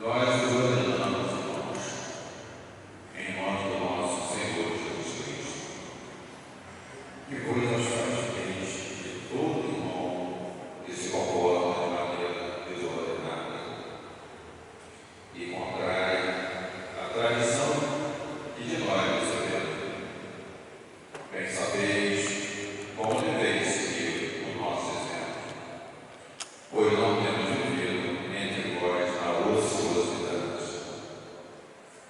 Nós nos ordenamos, irmãos, em nome do nosso Senhor Jesus Cristo, que vos as faz bem de todo irmão que se comporta de maneira desordenada e contrária à tradição que de nós recebemos. Bem sabeis como deveis seguir o nosso exemplo, pois não temos vivido entre vós na ociosidade,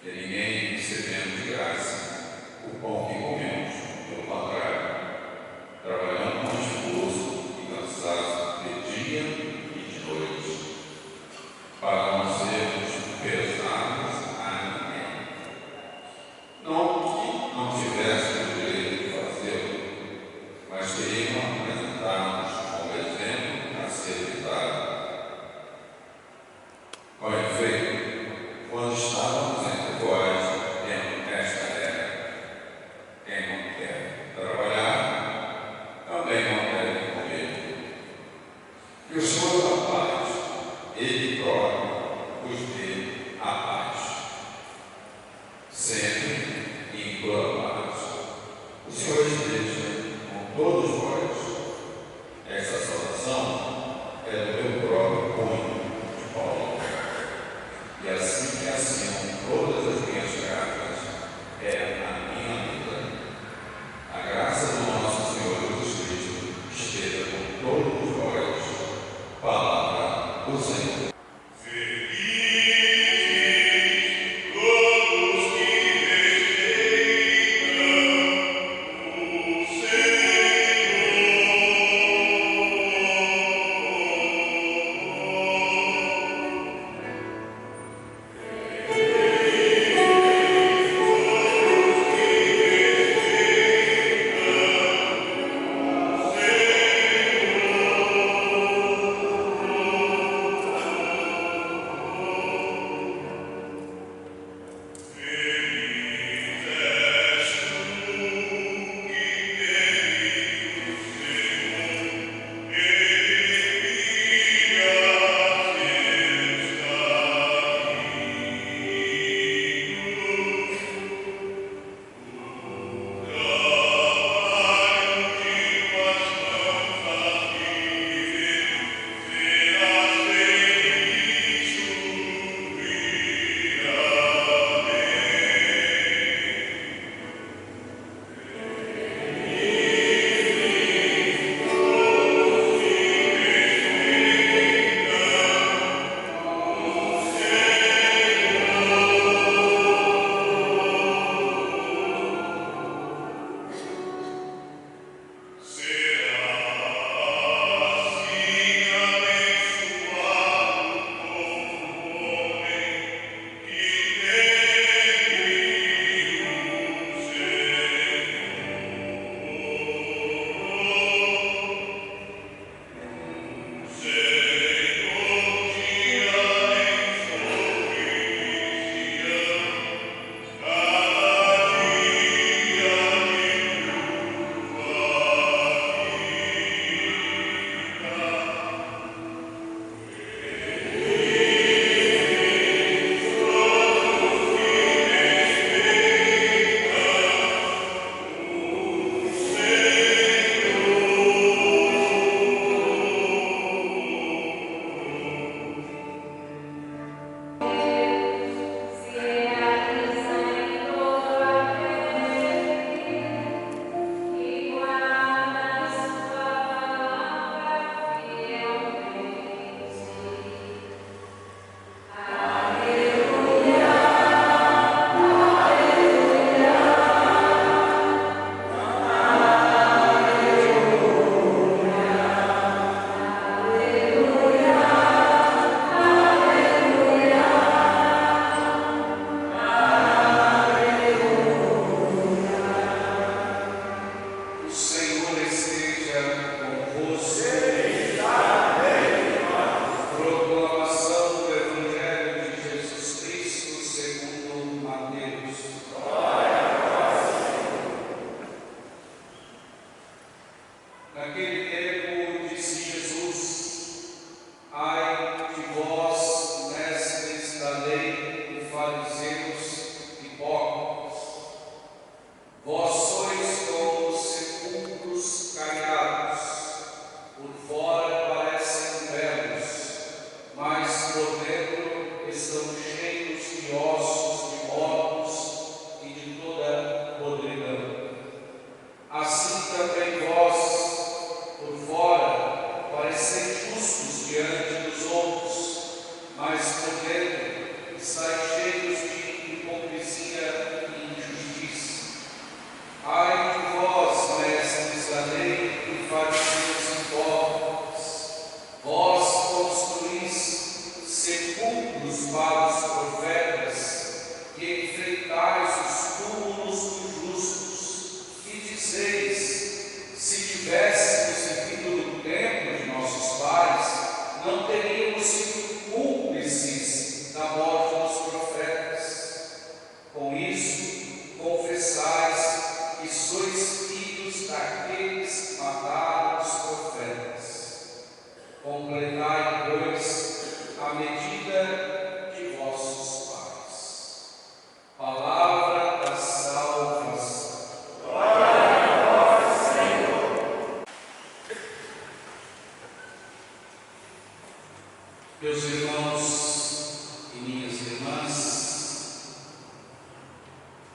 que ninguém recebemos de graça o pão que comemos, pelo contrário, trabalhando com esforço e cansaço de dia e de noite, para não sermos pesados a ninguém. Não que não tivéssemos o direito de fazê-lo, mas queriam apresentar-nos como exemplo a ser evitado. Com efeito, quando estávamos entre vós, tendo esta regra: quem não quer trabalhar, também não deve comer. Que o Senhor da paz, Ele próprio, vos dê a paz. Sempre em toda paz. O Senhor esteja com todos vós. Esta saudação é do meu próprio punho, de Paulo. E assim que assinam todas as minhas cartas, é a minha vida. A graça do nosso Senhor Jesus Cristo esteja com todos vós. Palavra do Senhor. estão cheios de ossos, de mortos e de toda podridão. Assim também vós, por fora, pareceis justos diante dos outros, mas por dentro estáis cheios de hipocrisia e injustiça. Ai de vós, mestres da lei e fariseus hipócritas, vós construís sepulcros para os profetas e enfrentais os túmulos dos justos, e dizeis: se tivéssemos vivido no tempo de nossos pais, não teríamos sido cúmplices da morte dos profetas. Com isso, confessais que sois filhos daqueles que mataram os profetas. Completai, pois, a medida de vossos pais. Palavra da salvação. Glória a vós, Senhor. Meus irmãos e minhas irmãs,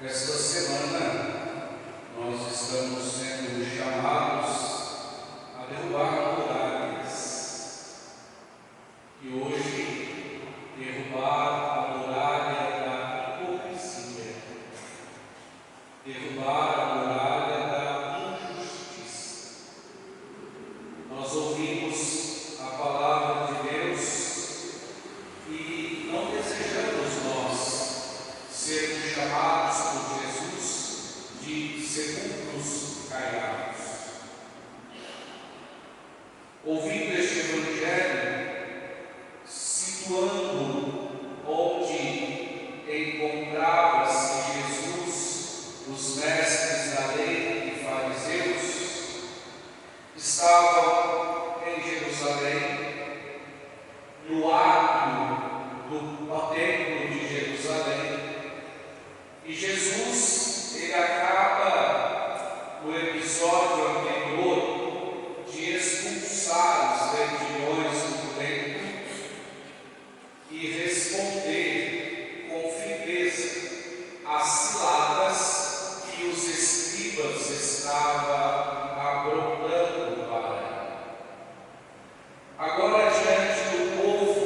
esta semana nós estamos sendo chamados a derrubar muralhas. E hoje, derrubar a muralha da hipocrisia, derrubar a muralha da injustiça. Nós ouvimos a palavra de Deus e não desejamos nós sermos chamados por Jesus de sepulcros caiados. Ouvindo este Evangelho, situando onde encontrava-se Jesus, os mestres da lei e fariseus estavam em Jerusalém, no átrio do templo de Jerusalém, e Jesus, ele acaba no episódio anterior de expulsar os vendilhões do templo e responder com firmeza às ciladas que os escribas estavam aprontando para ele. Agora, diante do povo,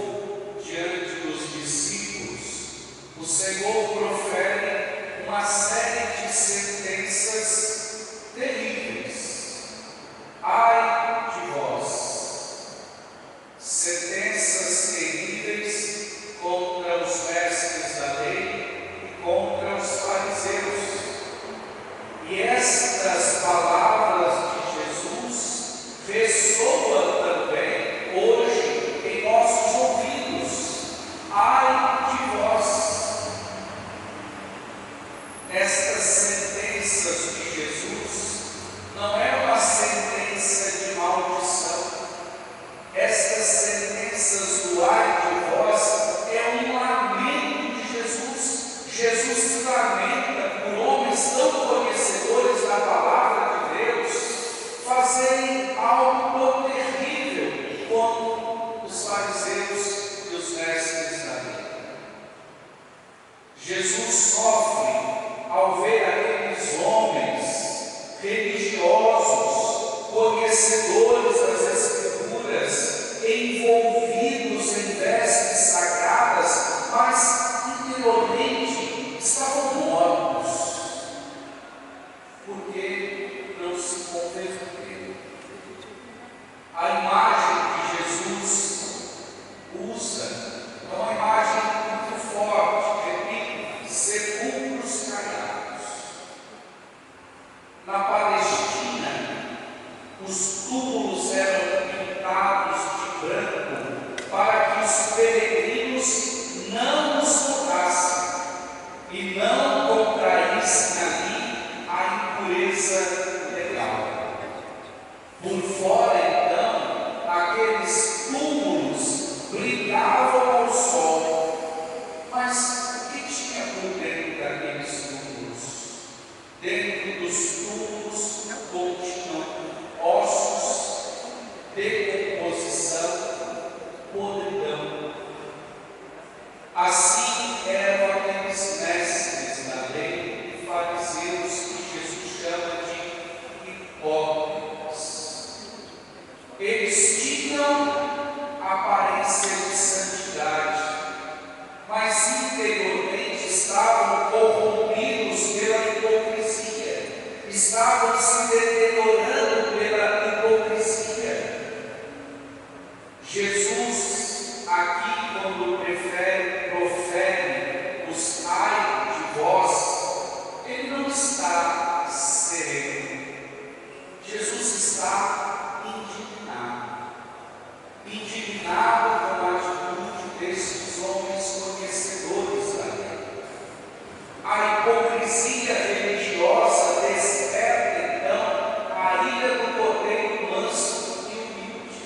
diante dos discípulos, destes homens conhecedores da lei. A hipocrisia religiosa desperta, então, a ira do cordeiro manso e humilde.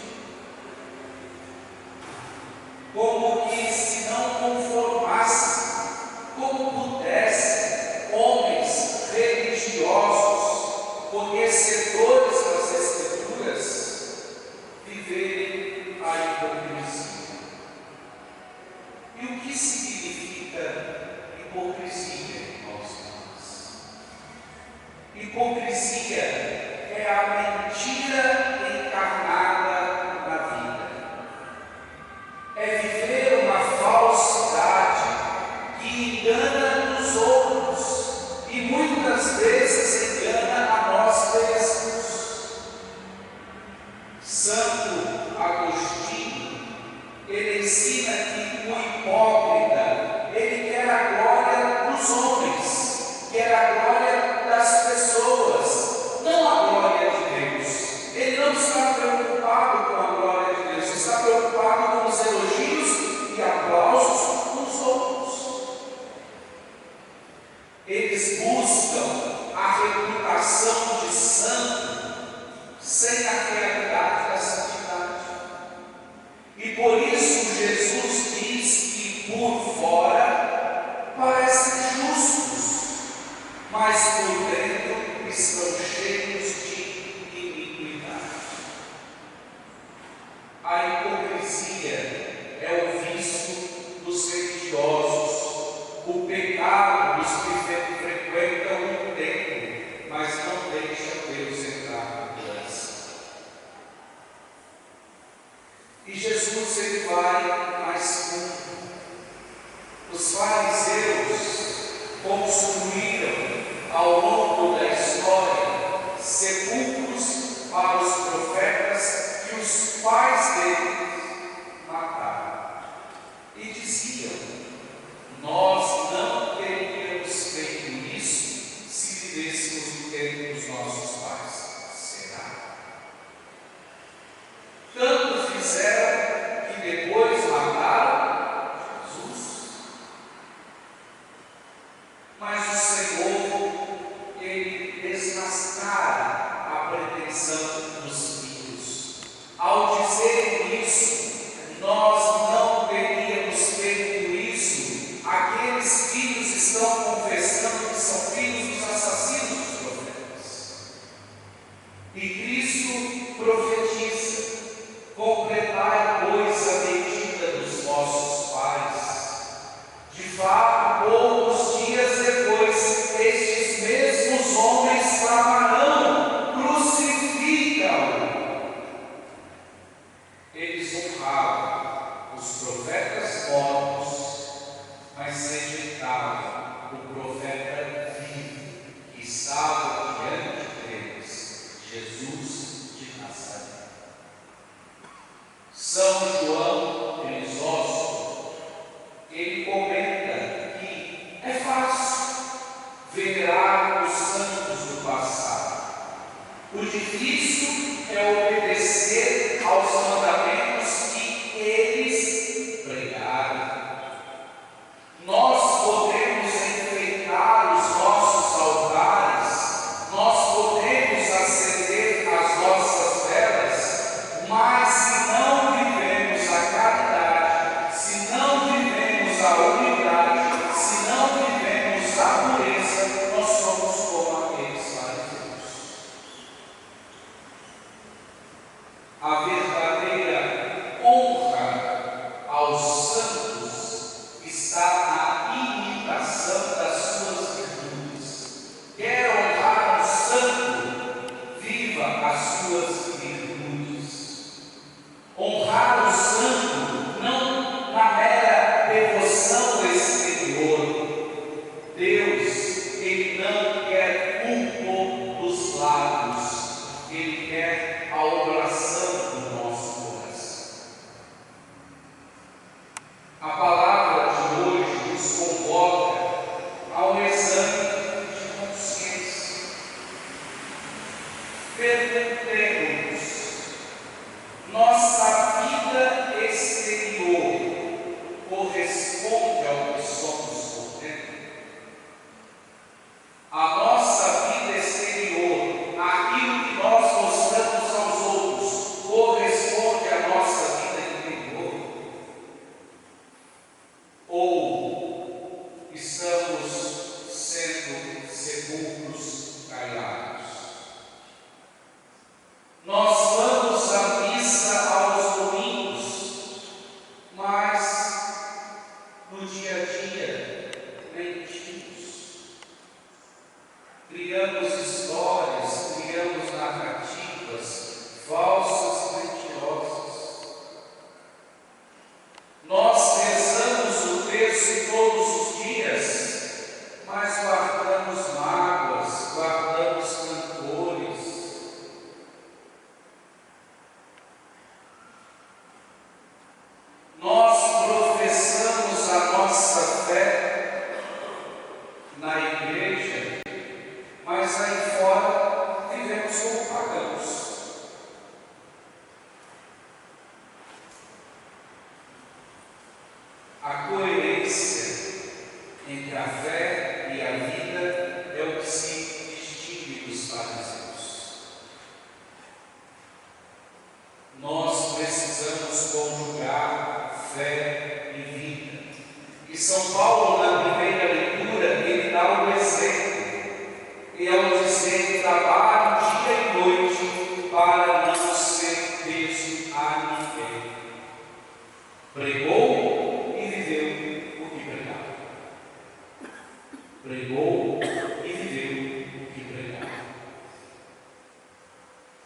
Como que se não conformasse, como pudesse, homens religiosos, conhecedores das Escrituras, viverem a hipocrisia. E o que significa hipocrisia, irmãos? Hipocrisia é a mentira encarnada na vida. É viver uma falsidade que engana os outros e muitas vezes engana a nós mesmos. Santo Agostinho, ele ensina que o hipócrita, ele quer a glória dos homens, quer a glória das pessoas, não a glória de Deus. Ele não está preocupado com a glória de Deus, está preocupado com os elogios e aplausos dos outros. Eles buscam a reputação de santo sem a realidade da santidade. E por isso Jesus diz que por fora parecem justos, mas por dentro estão cheios de iniquidade. A hipocrisia é o vício dos religiosos, o pecado dos que frequentam o templo, mas não deixam Deus entrar na criança. E Jesus, ele vai mais fundo. Os fariseus construíram ao longo da história sepulcros para os profetas que os pais deles mataram. E diziam: nós não teríamos feito isso se vivêssemos no tempo dos nossos pais. Será? Tanto fizeram que depois mataram Jesus. Mas o Senhor, ele desmascara a pretensão dos filhos. Ao dizer isso, nós não teríamos feito isso. Aqueles filhos estão confessando que são filhos dos assassinos dos profetas. E Cristo profetiza: completai, pois, a medida dos vossos pais. De fato, poucos dias depois, estes mesmos homens clamarão: crucificam. Eles honravam os profetas mortos, mas rejeitavam o profeta vivo que estava diante deles, Jesus de Nazaré. São João Crisóstomo, ele comenta que é fácil venerar os santos do passado. O difícil é obedecer aos mandamentos que eles pregaram. Nós podemos enfeitar os nossos altares, nós podemos acender as nossas velas, mas se não vivemos a caridade, se não vivemos a unidade, se não vivemos a pureza, nós somos como aqueles fariseus. A verdadeira honra aos santos está na imitação das suas virtudes. Quer honrar o santo, viva as suas virtudes. Honrar o santo não na mera devoção estamos sendo sepulcros caiados. Nós vamos à missa aos domingos, mas no dia a dia mentimos. Criamos histórias, criamos narrativas falsas e mentirosas. Nós rezamos o texto todos os dias, mas guardamos mágoas, guardamos rancores. Nós professamos a nossa fé na igreja, mas aí fora vivemos como pagãos. A coerência entre a fé e a vida é o que se distingue dos fariseus. Nós precisamos conjugar fé e vida. E São Paulo, na primeira leitura, ele dá um exemplo. E ao dizer: trabalho dia e noite para não ser preso a ninguém. Pregou e viveu o que pregava. Pregou e viveu o que pregava.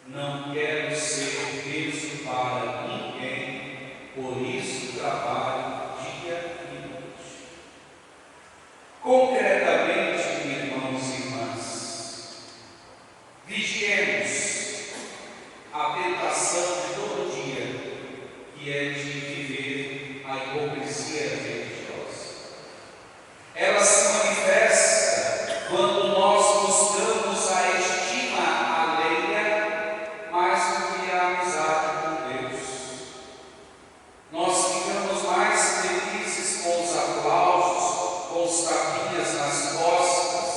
Não quero ser preso para ninguém, por isso trabalho dia e noite. Concretamente, irmãos e irmãs, vigiemos a tentação de todo dia, que é de viver a hipocrisia religiosa. Ela se manifesta quando nós buscamos a estima alheia mais do que a amizade com Deus. Nós ficamos mais felizes com os aplausos, com os tapinhas nas costas,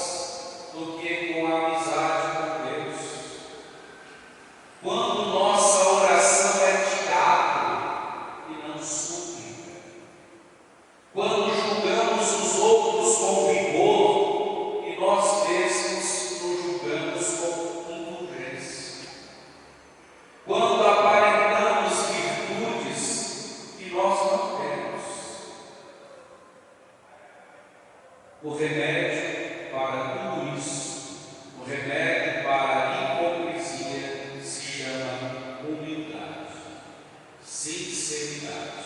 do que com a amizade com Deus. Quando nossa oração é teatro e não súplica, quando julgamos os outros com vigor e nós mesmos nos julgamos com indulgência, quando aparentamos virtudes que nós não temos, o remédio para tudo isso, o remédio para a hipocrisia se chama humildade, sinceridade,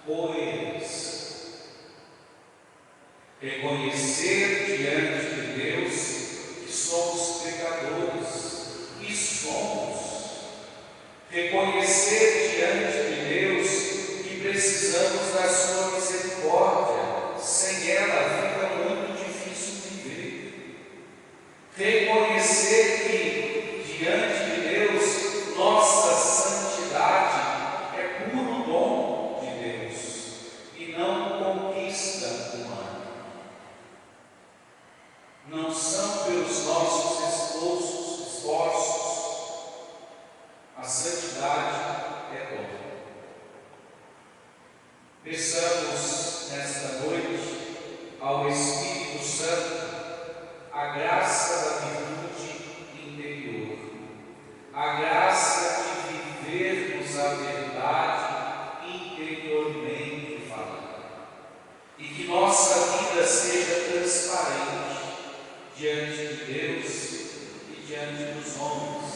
coerência. Reconhecer diante de Deus que somos pecadores, e somos. Reconhecer diante de Deus que precisamos da sua misericórdia, sem ela fica muito difícil viver. Reconhecer que diante de Deus nossa santidade é puro dom de Deus e não conquista humana. Não são pelos nossos esforços. A santidade é dom. Peçamos nesta noite ao Espírito Santo a graça da virtude interior, a graça de vivermos a verdade interiormente falando, e que nossa vida seja transparente diante de Deus e diante dos homens.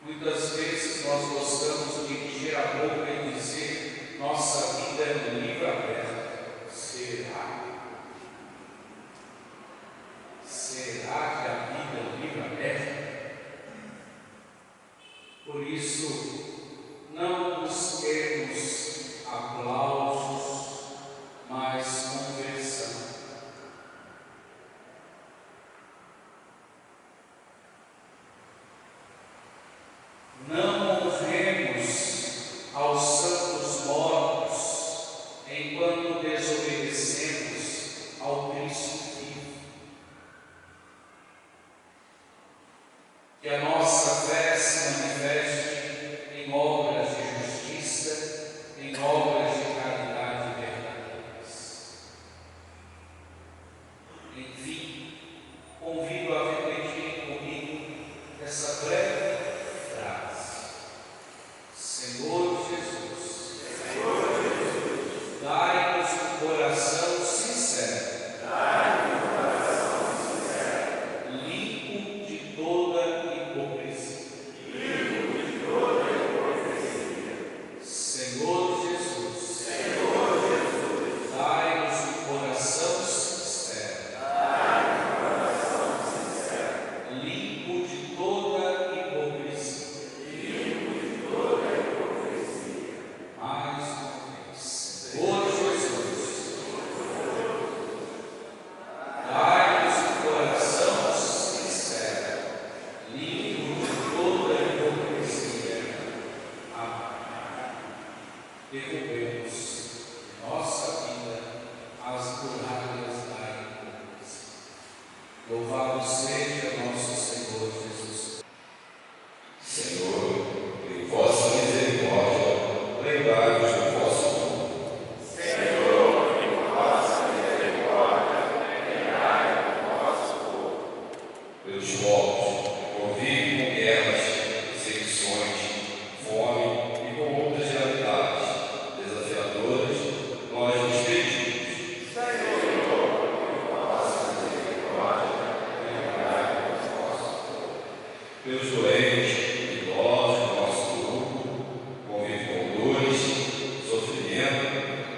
Muitas vezes nós gostamos de encher a boca e dizer: nossa vida é um livro aberto. Será?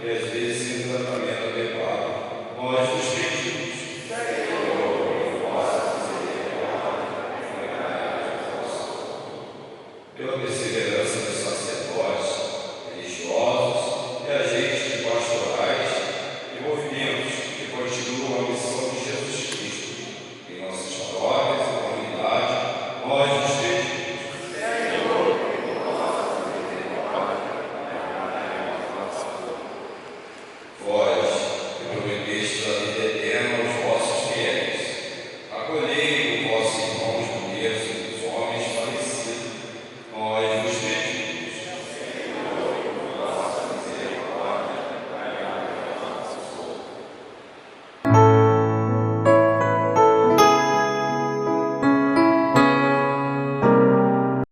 e às vezes